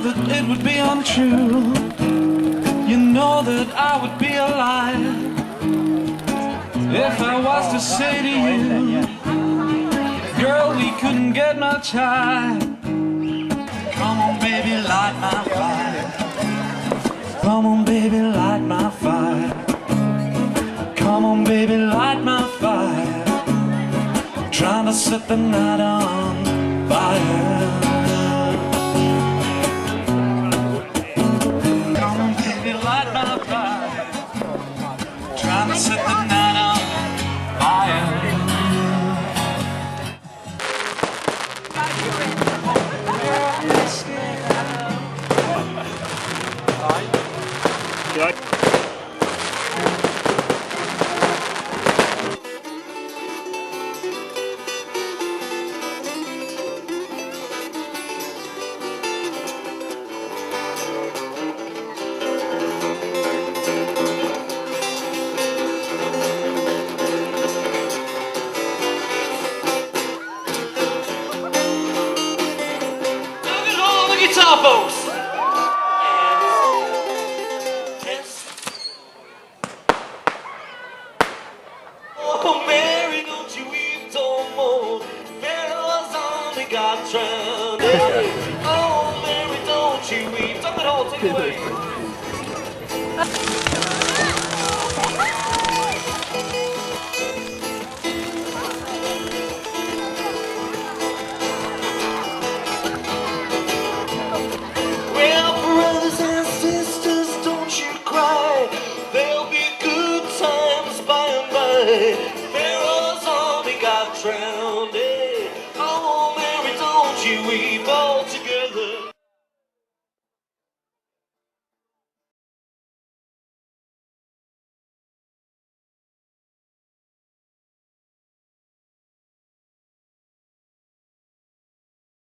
that it would be untrue. You know that I would be a liar if I was to say to you, girl, we couldn't get much higher. Come on, baby, light my fire. Come on, baby, light my fire. Come on, baby, light my fire. Trying to set the night on fire. Come on, baby, light my fire. Trying to set the night on fire. Guitar folks. Oh, Mary, don't you weep no more. Pharaoh's army got drowned. Oh, Mary, don't you weep. Take it all, take it away. Pharaoh's army got drowned. Oh, Mary, don't you weep.